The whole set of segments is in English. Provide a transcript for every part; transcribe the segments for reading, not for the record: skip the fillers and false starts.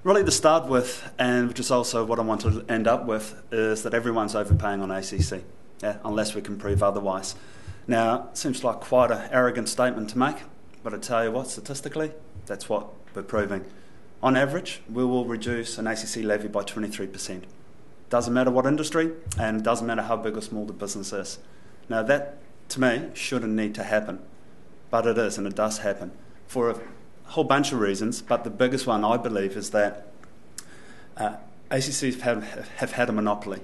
Really to start with, and which is also what I want to end up with, is that everyone's overpaying on ACC, yeah, unless we can prove otherwise. Now, it seems like quite an arrogant statement to make, but I tell you what, statistically, that's what we're proving. On average, we will reduce an ACC levy by 23%. Doesn't matter what industry, and it doesn't matter how big or small the business is. Now that, to me, shouldn't need to happen, but it is, and it does happen, for a whole bunch of reasons, but the biggest one, I believe, is that ACCs have had a monopoly.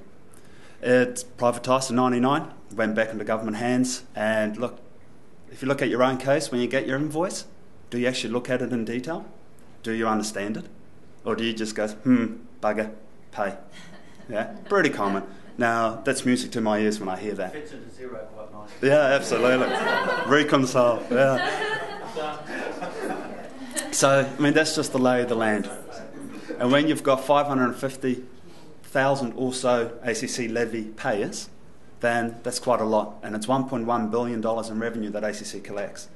It's privatised in '99, went back into government hands, and look, if you look at your own case, when you get your invoice, do you actually look at it in detail? Do you understand it? Or do you just go, bugger, pay? Yeah, pretty common. Now, that's music to my ears when I hear that. Fits into zero quite nice. Yeah, absolutely. Reconcile, yeah. So, I mean, that's just the lay of the land. And when you've got 550,000 or so ACC levy payers, then that's quite a lot. And it's $1.1 billion in revenue that ACC collects.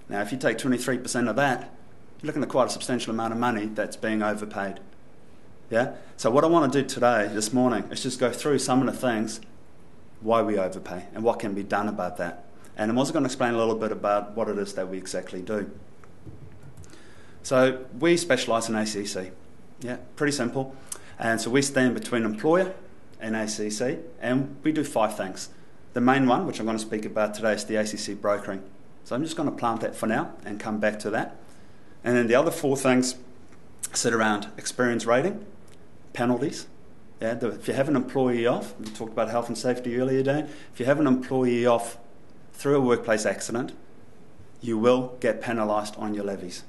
Now, if you take 23% of that, you're looking at quite a substantial amount of money that's being overpaid. Yeah? So what I want to do today, this morning, is just go through some of the things why we overpay and what can be done about that. And I'm also going to explain a little bit about what it is that we exactly do. So we specialise in ACC. Yeah, pretty simple. And so we stand between employer and ACC, and we do 5 things. The main one, which I'm going to speak about today, is the ACC brokering. So I'm just going to plant that for now and come back to that. And then the other 4 things sit around experience rating, penalties. Yeah, if you have an employee off, we talked about health and safety earlier, Dan. If you have an employee off through a workplace accident, you will get penalised on your levies.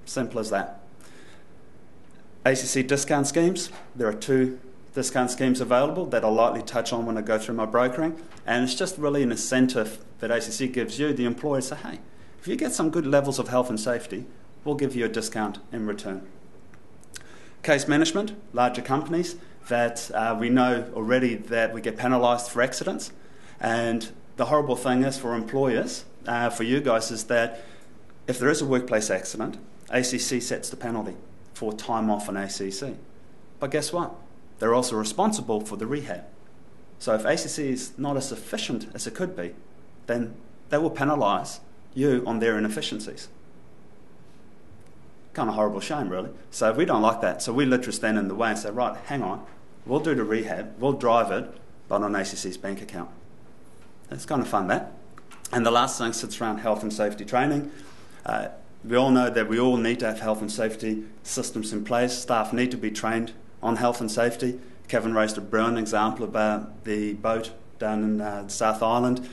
Simple as that. ACC discount schemes. There are 2 discount schemes available that I'll lightly touch on when I go through my brokering. And it's just really an incentive that ACC gives you, the employer, to say, hey, if you get some good levels of health and safety, we'll give you a discount in return. Case management, larger companies that we know already that we get penalised for accidents. And the horrible thing is for employers, for you guys, is that if there is a workplace accident, ACC sets the penalty for time off an ACC. But guess what? They're also responsible for the rehab. So if ACC is not as efficient as it could be, then they will penalise you on their inefficiencies. Kind of horrible shame, really. So we don't like that. So we literally stand in the way and say, right, hang on, we'll do the rehab, we'll drive it, but on ACC's bank account. It's kind of fun, that. And the last thing sits around health and safety training. We all know that we all need to have health and safety systems in place. Staff need to be trained on health and safety. Kevin raised a brilliant example about the boat down in the South Island.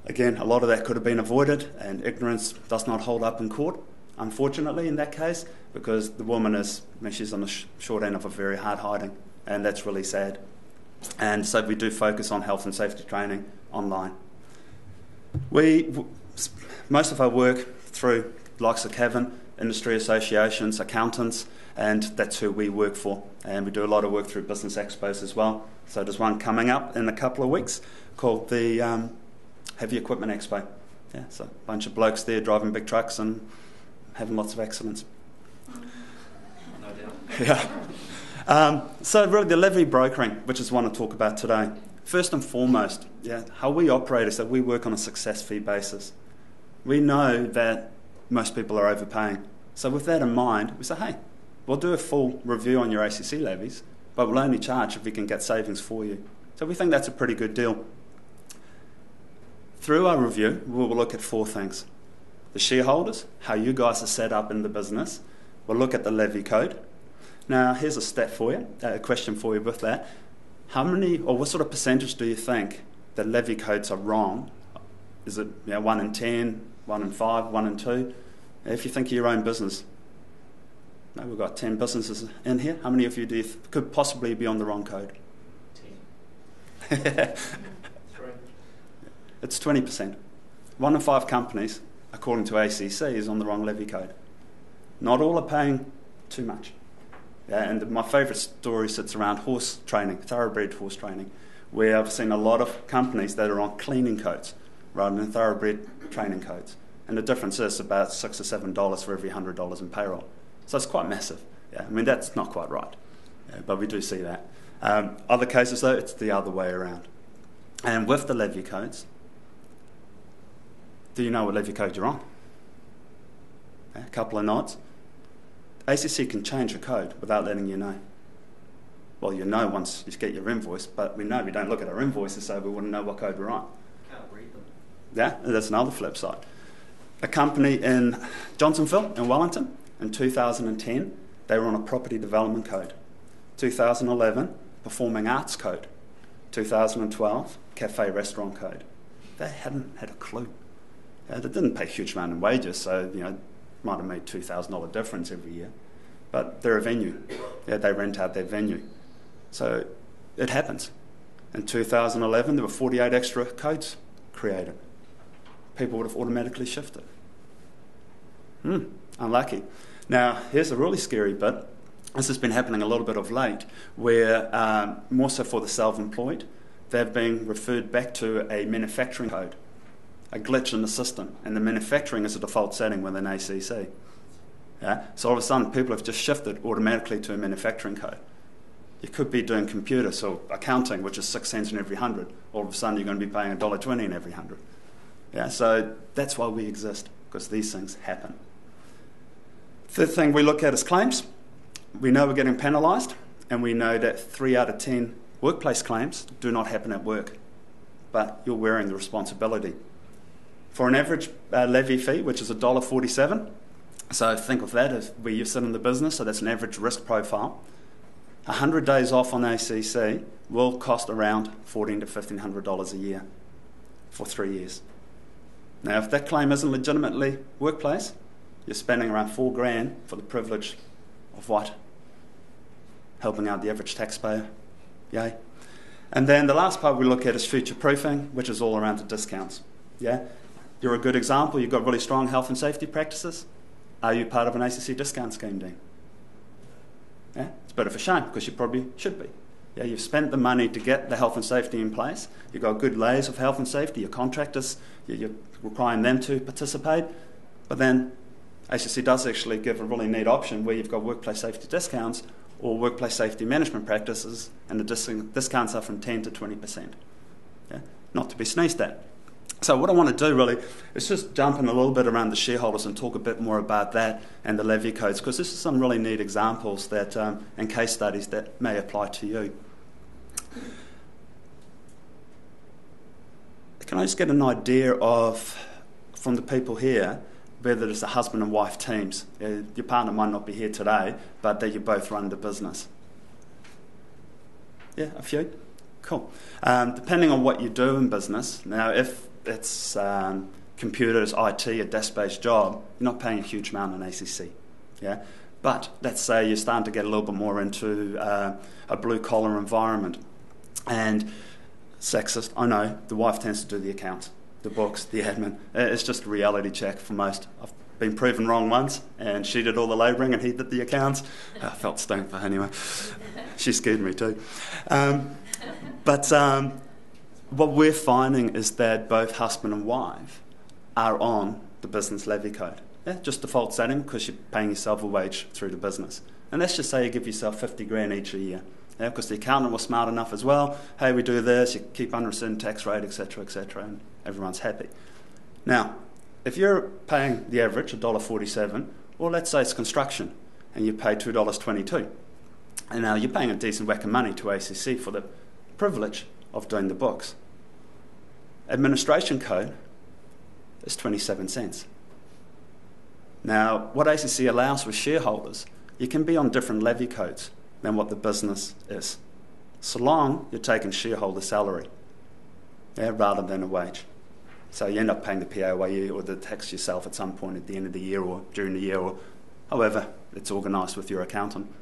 Again, a lot of that could have been avoided, and ignorance does not hold up in court, unfortunately, in that case, because the woman she's on the short end of a very hard hiding, and that's really sad. And so we do focus on health and safety training online. Most of our work through the likes of Kevin, industry associations, accountants, and that's who we work for. And we do a lot of work through business expos as well. So there's one coming up in a couple of weeks called the Heavy Equipment Expo. Yeah, so a bunch of blokes there driving big trucks and having lots of accidents. No doubt. Yeah. So really the levy brokering, which is what I want to talk about today. First and foremost, how we operate is that we work on a success fee basis. We know that most people are overpaying. So with that in mind, we say, hey, we'll do a full review on your ACC levies, but we'll only charge if we can get savings for you. So we think that's a pretty good deal. Through our review, we'll look at 4 things. The shareholders, how you guys are set up in the business. We'll look at the levy code. Now, here's a stat for you, a question for you with that. How many, or what sort of percentage do you think that levy codes are wrong? Is it 1 in 10, 1 in 5, 1 in 2? If you think of your own business. No, we've got 10 businesses in here. How many of you could possibly be on the wrong code? 10. 3. It's 20%. 1 in 5 companies, according to ACC, is on the wrong levy code. Not all are paying too much. Yeah, and my favourite story sits around horse training, thoroughbred horse training, where I've seen a lot of companies that are on cleaning codes rather than thoroughbred training codes. And the difference is about $6 or $7 for every $100 in payroll. So it's quite massive. Yeah, I mean, that's not quite right, but we do see that. Other cases, though, it's the other way around. And with the levy codes, do you know what levy code you're on? A couple of nods. ACC can change a code without letting you know. Well, you know once you get your invoice, but we know we don't look at our invoices, so we wouldn't know what code we're on. Can't read them. Yeah, that's another flip side. A company in Johnsonville in Wellington in 2010, they were on a property development code. 2011, performing arts code. 2012, cafe restaurant code. They hadn't had a clue. They didn't pay a huge amount in wages, so might have made $2,000 difference every year. But they're a venue. Yeah, they rent out their venue. So it happens. In 2011, there were 48 extra codes created. People would have automatically shifted. Unlucky. Now, here's a really scary bit. This has been happening a little bit of late, where more so for the self-employed, they've been referred back to a manufacturing code, a glitch in the system, and the manufacturing is a default setting within ACC. Yeah? So all of a sudden, people have just shifted automatically to a manufacturing code. You could be doing computers or accounting, which is 6 cents in every 100. All of a sudden, you're going to be paying $1.20 in every 100. Yeah? So that's why we exist, because these things happen. Third thing we look at is claims. We know we're getting penalised, and we know that 3 out of 10 workplace claims do not happen at work, but you're wearing the responsibility. For an average levy fee, which is $1.47, so think of that as where you sit in the business, so that's an average risk profile. 100 days off on ACC will cost around $1,400 to $1,500 a year for 3 years. Now, if that claim isn't legitimately workplace, you're spending around $4,000 for the privilege of what? Helping out the average taxpayer. Yay. And then the last part we look at is future proofing, which is all around the discounts. Yeah? You're a good example. You've got really strong health and safety practices. Are you part of an ACC discount scheme, Dean? Yeah? It's a bit of a shame, because you probably should be. Yeah, you've spent the money to get the health and safety in place. You've got good layers of health and safety. Your contractors, you're requiring them to participate. But then ACC does actually give a really neat option where you've got workplace safety discounts or workplace safety management practices, and the discounts are from 10 to 20%. Yeah? Not to be sneezed at. So what I want to do really is just jump in a little bit around the shareholders and talk a bit more about that and the levy codes, because this is some really neat examples that and case studies that may apply to you. Can I just get an idea of, from the people here, whether it's the husband and wife teams? Your partner might not be here today, but that you both run the business. Yeah, a few? Cool. Depending on what you do in business, now if it's computers, IT, a desk-based job, you're not paying a huge amount on ACC. Yeah? But let's say you're starting to get a little bit more into a blue-collar environment. And sexist, I know, the wife tends to do the accounts, the books, the admin. It's just a reality check for most. I've been proven wrong once, and she did all the labouring and he did the accounts. I felt stoned for her anyway. She scared me too. But what we're finding is that both husband and wife are on the business levy code. Yeah, just default setting, because you're paying yourself a wage through the business. And let's just say you give yourself $50,000 each a year. Yeah, because the accountant was smart enough as well. Hey, we do this, you keep under a certain tax rate, etc., and everyone's happy. Now, if you're paying the average, $1.47, or let's say it's construction, and you pay $2.22, and now you're paying a decent whack of money to ACC for the privilege of doing the books. Administration code is 27 cents. Now, what ACC allows for shareholders, you can be on different levy codes than what the business is, so long you're taking shareholder salary, rather than a wage. So you end up paying the PAYE or the tax yourself at some point at the end of the year or during the year, or however it's organised with your accountant.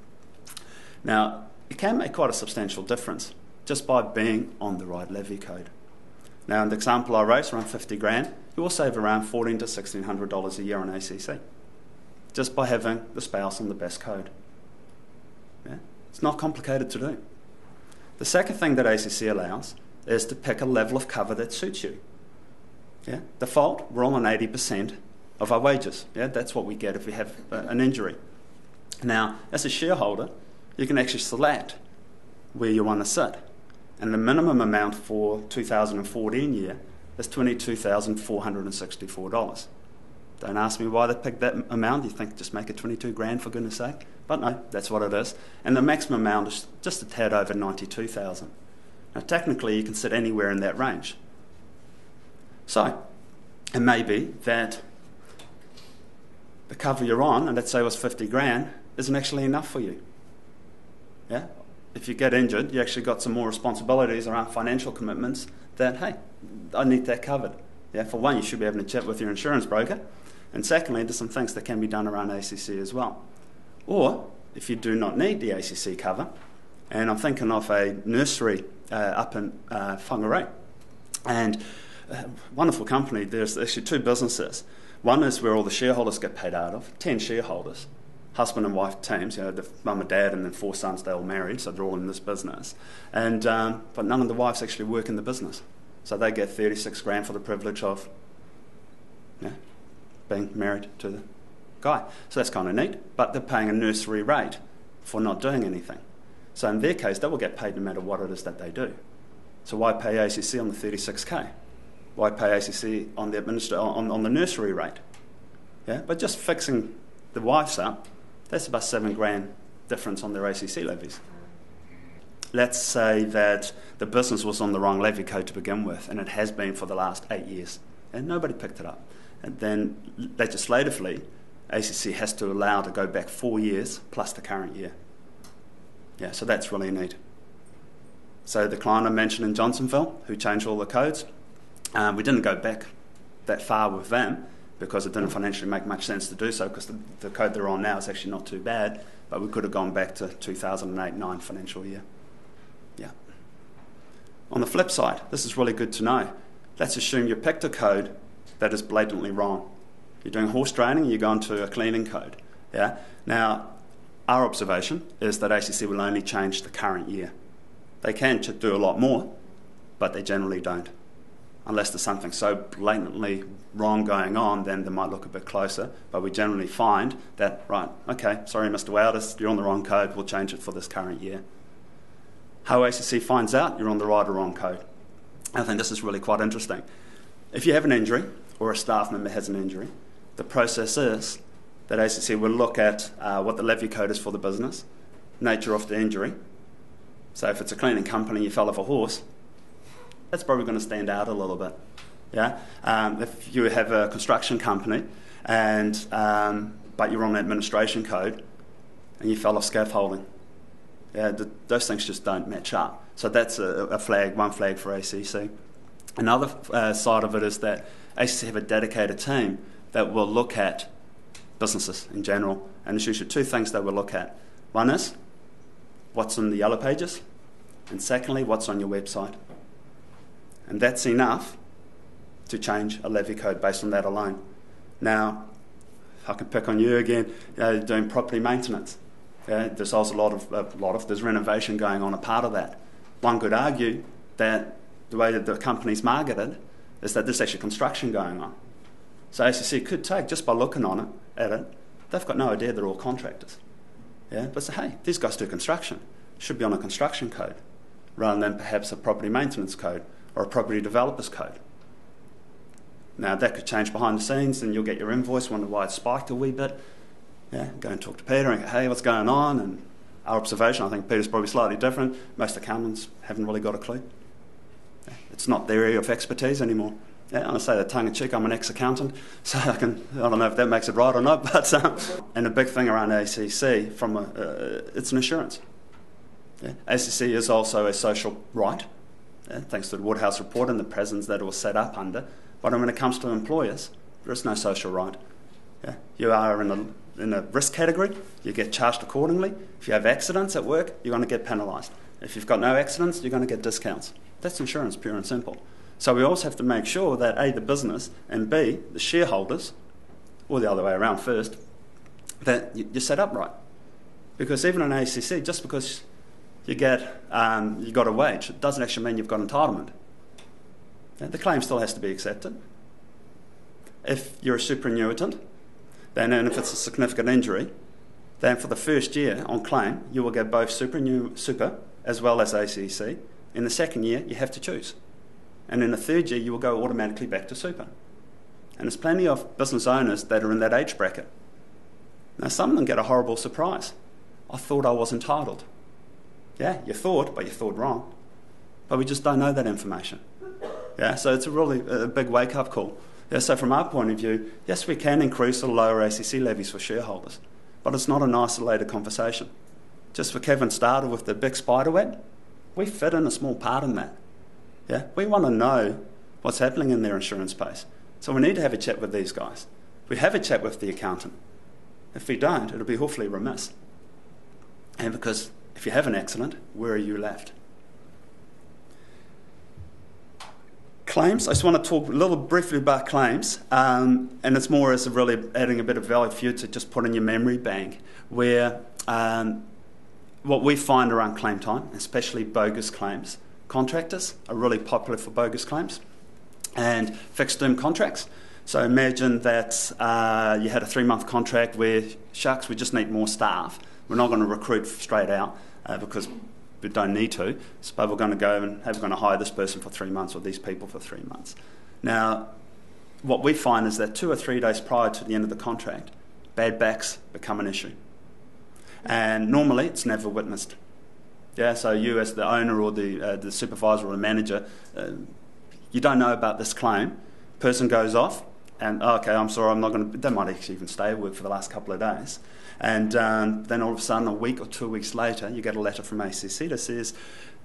Now, it can make quite a substantial difference just by being on the right levy code. Now, in the example I raised, around $50,000, you will save around $1,400 to $1,600 a year on ACC, just by having the spouse on the best code. Yeah? It's not complicated to do. The second thing that ACC allows is to pick a level of cover that suits you. Yeah? Default, we're all on 80% of our wages. Yeah? That's what we get if we have an injury. Now, as a shareholder, you can actually select where you want to sit. And the minimum amount for 2014 year is $22,464. Don't ask me why they picked that amount. You think just make it 22 grand for goodness sake. But no, that's what it is. And the maximum amount is just a tad over 92,000. Now technically you can sit anywhere in that range. So, it may be that the cover you're on, and let's say it was 50 grand, isn't actually enough for you. Yeah? If you get injured, you actually got some more responsibilities around financial commitments that, hey, I need that covered. Yeah? For one, you should be having a chat with your insurance broker. And secondly, there's some things that can be done around ACC as well. Or, if you do not need the ACC cover, and I'm thinking of a nursery up in Whangarei, and wonderful company. There's actually two businesses. One is where all the shareholders get paid out of, 10 shareholders, husband and wife teams, the mum and dad and then 4 sons, they're all married, so they're all in this business. And but none of the wives actually work in the business. So they get 36 grand for the privilege of being married to the guy. So that's kind of neat, but they're paying a nursery rate for not doing anything. So in their case, they will get paid no matter what it is that they do. So why pay ACC on the 36k? Why pay ACC on the on the nursery rate? Yeah, but just fixing the wives up, that's about 7 grand difference on their ACC levies. Let's say that the business was on the wrong levy code to begin with, and it has been for the last 8 years, and nobody picked it up. And then legislatively, ACC has to allow to go back 4 years plus the current year. Yeah, so that's really neat. So the client I mentioned in Johnsonville, who changed all the codes, we didn't go back that far with them because it didn't financially make much sense to do so, because the code they're on now is actually not too bad, but we could have gone back to 2008-09 financial year. Yeah. On the flip side, this is really good to know. Let's assume you picked a code that is blatantly wrong. You're doing horse training, you go into a cleaning code. Yeah. Now, our observation is that ACC will only change the current year. They can do a lot more, but they generally don't. Unless there's something so blatantly wrong going on, then they might look a bit closer. But we generally find that, right, okay, sorry, Mr. Wouters, you're on the wrong code, we'll change it for this current year. How ACC finds out you're on the right or wrong code. I think this is really quite interesting. If you have an injury, or a staff member has an injury, the process is that ACC will look at what the levy code is for the business, nature of the injury. So if it's a cleaning company, you fell off a horse, that's probably going to stand out a little bit. Yeah. If you have a construction company and but you're on an administration code and you fell off scaffolding, yeah, those things just don't match up. So that's a flag, one flag for ACC. Another side of it is that ACC have a dedicated team that will look at businesses in general, and there's usually two things they will look at. One is what's in the yellow pages, and secondly, what's on your website. And that's enough to change a levy code based on that alone. Now, if I can pick on you again, doing property maintenance. There's also there's renovation going on, a part of that. One could argue that the way that the company's marketed is that there's actually construction going on. So ACC could take, just by looking at it, they've got no idea they're all contractors. Yeah, but say, hey, these guys do construction. Should be on a construction code, rather than perhaps a property maintenance code or a property developer's code. Now that could change behind the scenes, and you'll get your invoice, wonder why it spiked a wee bit. Yeah, go and talk to Peter and go, hey, what's going on? And our observation, I think Peter's probably slightly different. Most accountants haven't really got a clue. Yeah, it's not their area of expertise anymore. Yeah, I say that tongue-in-cheek, I'm an ex-accountant, so I don't know if that makes it right or not, but and a big thing around ACC, it's an insurance. Yeah, ACC is also a social right, thanks to the Woodhouse report and the presence that it was set up under, but when it comes to employers, there is no social right. Yeah, you are in a risk category, you get charged accordingly. If you have accidents at work, you're going to get penalised. If you've got no accidents, you're going to get discounts. That's insurance, pure and simple. So we also have to make sure that A, the business, and B, the shareholders, or the other way around first, that you're set up right. Because even in ACC, just because you got a wage, it doesn't actually mean you've got entitlement. The claim still has to be accepted. If you're a superannuitant, then and if it's a significant injury, then for the first year on claim, you will get both super as well as ACC. In the second year, you have to choose. And in the third year, you will go automatically back to super. And there's plenty of business owners that are in that age bracket. Now, some of them get a horrible surprise. I thought I was entitled. Yeah, you thought, but you thought wrong. But we just don't know that information. Yeah, so it's a really big wake-up call. Yeah, so from our point of view, yes, we can increase or lower ACC levies for shareholders, but it's not an isolated conversation. Just for Kevin started with the big spider web, we fit in a small part in that. Yeah, we want to know what's happening in their insurance space. So we need to have a chat with these guys. We have a chat with the accountant. If we don't, it'll be awfully remiss. And because if you have an accident, where are you left? Claims, I just want to talk a little briefly about claims, and it's more as really adding a bit of value for you to just put in your memory bank, where what we find around claim time, especially bogus claims, contractors are really popular for bogus claims, and fixed term contracts. So imagine that you had a 3-month contract where, shucks, we just need more staff. We're not going to recruit straight out because we don't need to, but we're going to go and we're going to hire this person for 3 months or these people for 3 months. Now, what we find is that 2 or 3 days prior to the end of the contract, bad backs become an issue. And normally it's never witnessed. Yeah, so you as the owner or the supervisor or the manager, you don't know about this claim. Person goes off and, okay, I'm sorry, I'm not going to, they might actually even stay at work for the last couple of days. And then all of a sudden, a week or 2 weeks later, you get a letter from ACC that says,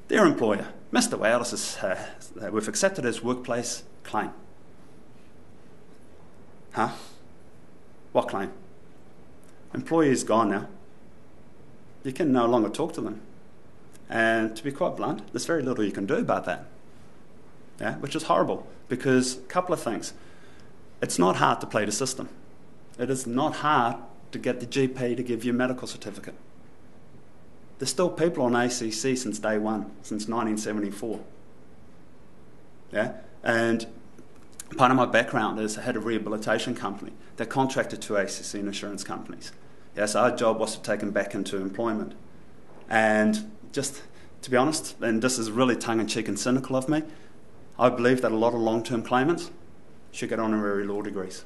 their employer, Mr. Wouters, we've accepted his workplace claim. Huh? What claim? Employee is gone now. You can no longer talk to them. And to be quite blunt, there's very little you can do about that. Yeah, which is horrible, because a couple of things. It's not hard to play the system. It is not hard to get the GP to give you a medical certificate. There's still people on ACC since day one, since 1974. Yeah, and part of my background is I had a rehabilitation company that contracted to ACC and insurance companies. Yeah, so our job was to take them back into employment. And just to be honest, and this is really tongue-in-cheek and cynical of me, I believe that a lot of long-term claimants should get honorary law degrees.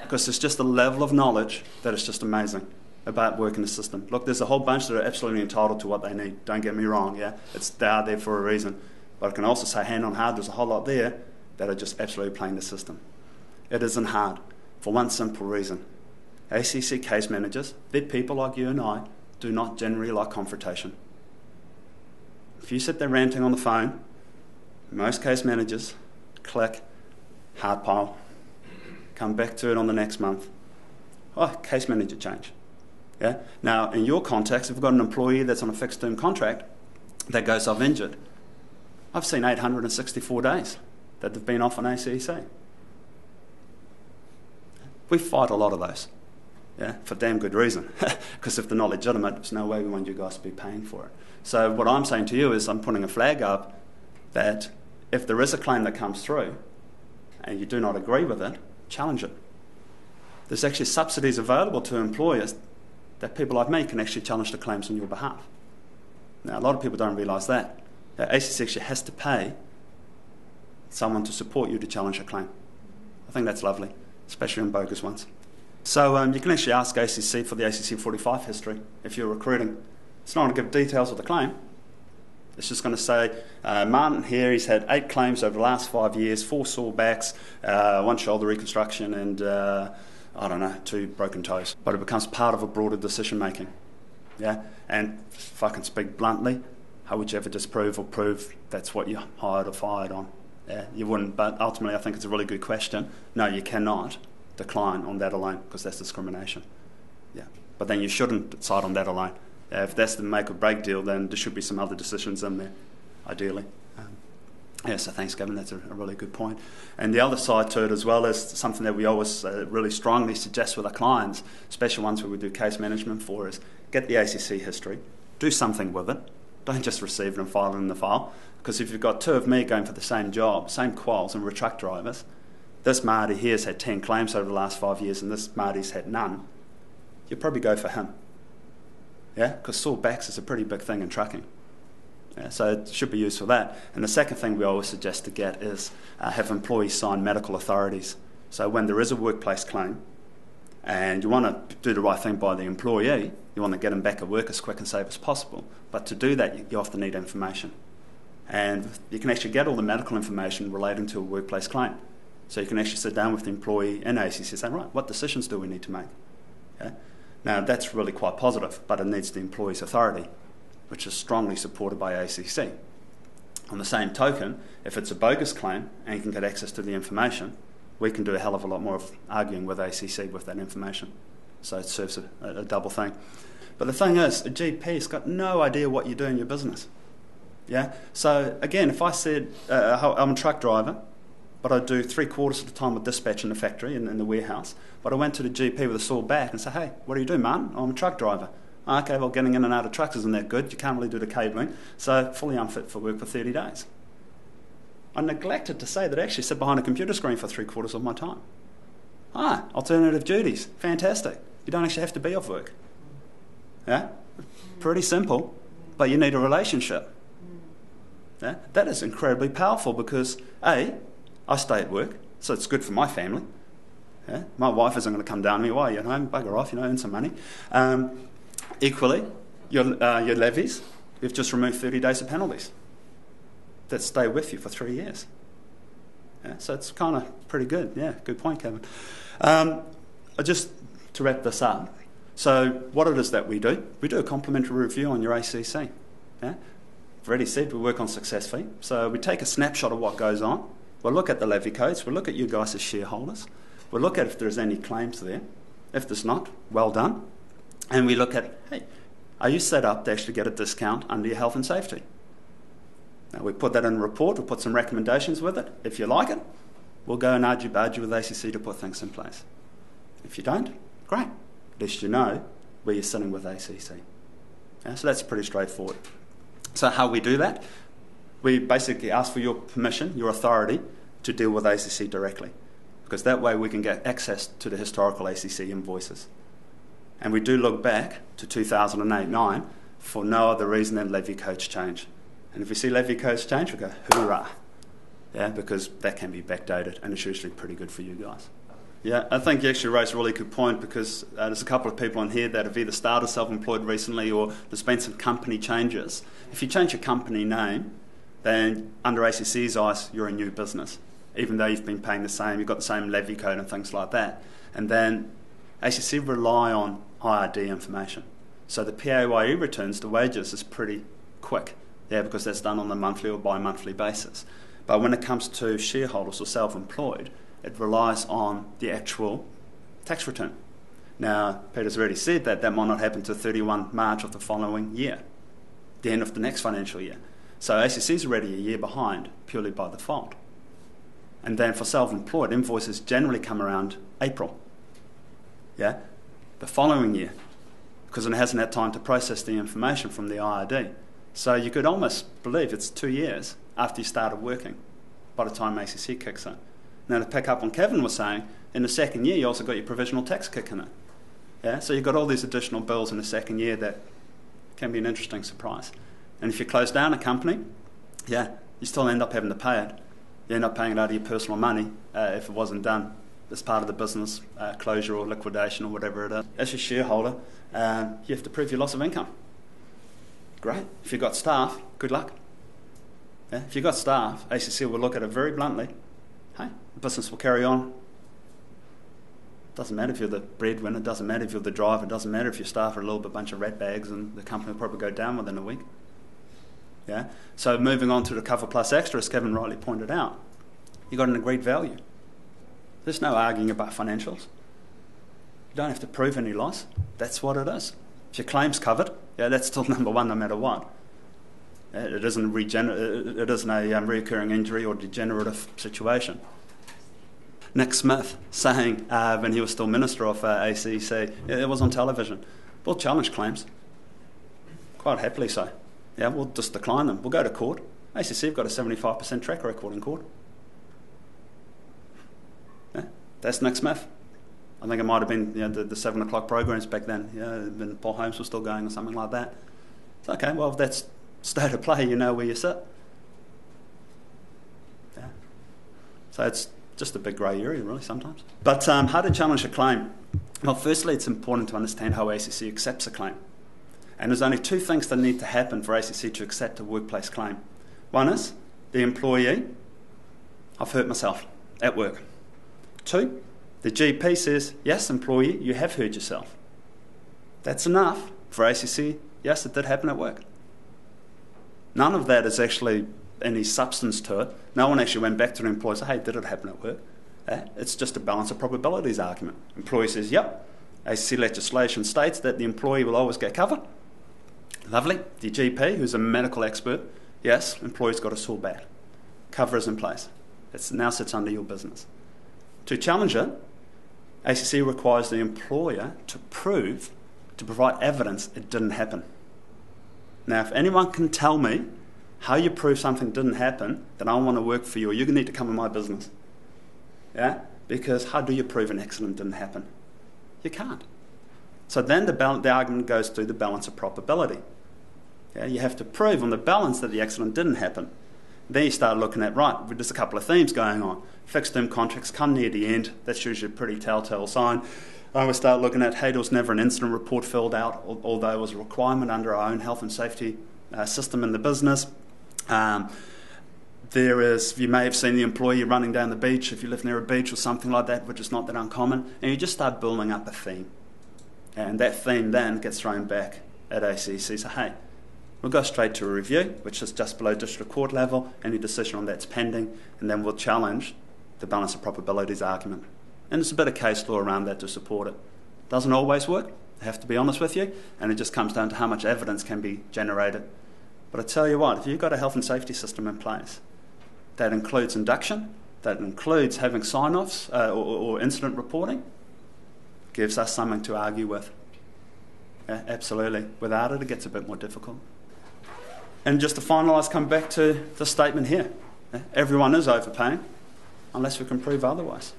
Because there's just a level of knowledge that is just amazing about working the system. Look, there's a whole bunch that are absolutely entitled to what they need. Don't get me wrong, yeah? They are there for a reason. But I can also say, hand on heart, there's a whole lot there that are just absolutely playing the system. It isn't hard, for one simple reason. ACC case managers, they're people like you and I, do not generally like confrontation. If you sit there ranting on the phone, most case managers click, hard pile, come back to it on the next month. Oh, case manager change. Yeah. Now, in your context, if you've got an employee that's on a fixed term contract that goes off injured, I've seen 864 days that they've been off on ACC. We fight a lot of those. Yeah, for damn good reason. Because if they're not legitimate, there's no way we want you guys to be paying for it. So what I'm saying to you is I'm putting a flag up that if there is a claim that comes through and you do not agree with it, challenge it. There's actually subsidies available to employers that people like me can actually challenge the claims on your behalf. Now, a lot of people don't realise that. ACC actually has to pay someone to support you to challenge a claim. I think that's lovely, especially on bogus ones. So you can actually ask ACC for the ACC 45 history if you're recruiting. It's not going to give details of the claim. It's just going to say, Martin here, he's had 8 claims over the last 5 years, 4 sore backs, 1 shoulder reconstruction, and, 2 broken toes. But it becomes part of a broader decision making. Yeah? And if I can speak bluntly, how would you ever disprove or prove that's what you hired or fired on? Yeah, you wouldn't, but ultimately I think it's a really good question. No, you cannot decline on that alone, because that's discrimination. Yeah, but then you shouldn't decide on that alone. If that's the make or break deal, then there should be some other decisions in there, ideally. So thanks, Gavin. That's a really good point. And the other side to it as well is something that we always really strongly suggest with our clients, especially ones where we do case management for, is get the ACC history, do something with it. Don't just receive it and file it in the file. Because if you've got 2 of me going for the same job, same quals, and we're truck drivers, this Marty here has had 10 claims over the last 5 years and this Marty's had none, you'd probably go for him. Yeah, because sore backs is a pretty big thing in trucking. Yeah, so it should be used for that. And the second thing we always suggest to get is have employees sign medical authorities. So when there is a workplace claim and you want to do the right thing by the employee, you want to get them back at work as quick and safe as possible. But to do that, you often need information. And you can actually get all the medical information relating to a workplace claim. So you can actually sit down with the employee in ACC and say, right, what decisions do we need to make? Yeah? Now, that's really quite positive, but it needs the employee's authority, which is strongly supported by ACC. On the same token, if it's a bogus claim and you can get access to the information, we can do a hell of a lot more of arguing with ACC with that information. So it serves a double thing. But the thing is, a GP's got no idea what you do in your business. Yeah. So again, if I said I'm a truck driver, but I do 3/4 of the time with dispatch in the factory in the warehouse, but I went to the GP with a sore back and said, hey, what do you do, man? I'm a truck driver. Okay, well, getting in and out of trucks isn't that good. You can't really do the cabling, so fully unfit for work for 30 days. I neglected to say that I actually sit behind a computer screen for 3/4 of my time. Alternative duties. Fantastic. You don't actually have to be off work. Yeah? Pretty simple, but you need a relationship. Yeah? That is incredibly powerful because, A, I stay at work, so it's good for my family. Yeah? My wife isn't going to come down to me, why are you at home? Bugger off, earn some money. Equally, your levies, you've just removed 30 days of penalties that stay with you for 3 years. Yeah? So it's kind of pretty good. Yeah, good point, Kevin. Just to wrap this up, so what it is that we do a complimentary review on your ACC. Yeah? I've already said we work on success fee. So we take a snapshot of what goes on. We'll look at the levy codes. We'll look at you guys as shareholders. We'll look at if there's any claims there. If there's not, well done. And we look at, hey, are you set up to actually get a discount under your health and safety? Now, we put that in a report. We'll put some recommendations with it. If you like it, we'll go and argue-bargy with ACC to put things in place. If you don't, great. At least you know where you're sitting with ACC. Yeah, so that's pretty straightforward. So how we do that? We basically ask for your permission, your authority, to deal with ACC directly. Because that way we can get access to the historical ACC invoices. And we do look back to 2008-9 for no other reason than levy codes change. And if we see levy codes change, we go, hoorah. Yeah, because that can be backdated and it's usually pretty good for you guys. Yeah, I think you actually raised a really good point because there's a couple of people in here that have either started self-employed recently or there's been some company changes. If you change your company name, then under ACC's eyes, you're a new business. Even though you've been paying the same, you've got the same levy code and things like that. And then ACC rely on IRD information. So the PAYE returns, the wages, is pretty quick. Yeah, because that's done on a monthly or bi-monthly basis. But when it comes to shareholders or self-employed, it relies on the actual tax return. Now, Peter's already said that might not happen to 31 March of the following year, the end of the next financial year. So ACC is already a year behind, purely by default. And then for self-employed, invoices generally come around April, yeah, the following year, because it hasn't had time to process the information from the IRD. So you could almost believe it's 2 years after you started working by the time ACC kicks in. Now, to pick up on Kevin was saying, in the second year, you also got your provisional tax kick in it. Yeah? So you've got all these additional bills in the second year that can be an interesting surprise. And if you close down a company, yeah, you still end up having to pay it. You end up paying it out of your personal money if it wasn't done as part of the business closure or liquidation or whatever it is. As a shareholder, you have to prove your loss of income. Great. If you've got staff, good luck. Yeah? If you've got staff, ACC will look at it very bluntly. Hey, the business will carry on. Doesn't matter if you're the breadwinner, doesn't matter if you're the driver, doesn't matter if your staff are a little bit bunch of rat bags and the company will probably go down within a week. Yeah. So moving on to the cover plus extra, as Kevin rightly pointed out, you've got an agreed value. There's no arguing about financials. You don't have to prove any loss. That's what it is. If your claim's covered, yeah, that's still number one no matter what. It isn't a recurring injury or degenerative situation. Nick Smith saying when he was still Minister of ACC, it was on television, we'll challenge claims. Quite happily so. Yeah, we'll just decline them. We'll go to court. ACC have got a 75% track record in court. Yeah, that's Nick Smith. I think it might have been the 7 o'clock programs back then, when Paul Holmes was still going or something like that. It's okay, well, if that's state of play, you know where you sit. Yeah. So it's just a big grey area, really, sometimes. But how to challenge a claim? Well, firstly, it's important to understand how ACC accepts a claim. And there's only 2 things that need to happen for ACC to accept a workplace claim. One is the employee, I've hurt myself at work. 2, the GP says, yes, employee, you have hurt yourself. That's enough for ACC, yes, it did happen at work. None of that is actually any substance to it. No one actually went back to the employer and said, hey, did it happen at work? It's just a balance of probabilities argument. Employee says, yep, ACC legislation states that the employee will always get cover. Lovely. The GP, who's a medical expert, yes, employee's got a sore back. Cover is in place. It now sits under your business. To challenge it, ACC requires the employer to provide evidence it didn't happen. Now, if anyone can tell me how you prove something didn't happen, then I want to work for you, or you need to come in my business. Yeah? Because how do you prove an accident didn't happen? You can't. So then the argument goes to the balance of probability. Yeah? You have to prove on the balance that the accident didn't happen. Then you start looking at, right, there's a couple of themes going on. Fixed term contracts come near the end. That's usually a pretty telltale sign. We start looking at, hey, there was never an incident report filled out, although it was a requirement under our own health and safety system in the business. You may have seen the employee running down the beach if you live near a beach or something like that, which is not that uncommon. And you just start building up a theme. And that theme then gets thrown back at ACC. So, hey, we'll go straight to a review, which is just below district court level. Any decision on that's pending. And then we'll challenge the balance of probabilities argument. And there's a bit of case law around that to support it. Doesn't always work, I have to be honest with you, and it just comes down to how much evidence can be generated. But I tell you what, if you've got a health and safety system in place, that includes induction, that includes having sign-offs or incident reporting, gives us something to argue with. Yeah, absolutely. Without it, it gets a bit more difficult. And just to finalise, come back to the statement here. Yeah, everyone is overpaying, unless we can prove otherwise.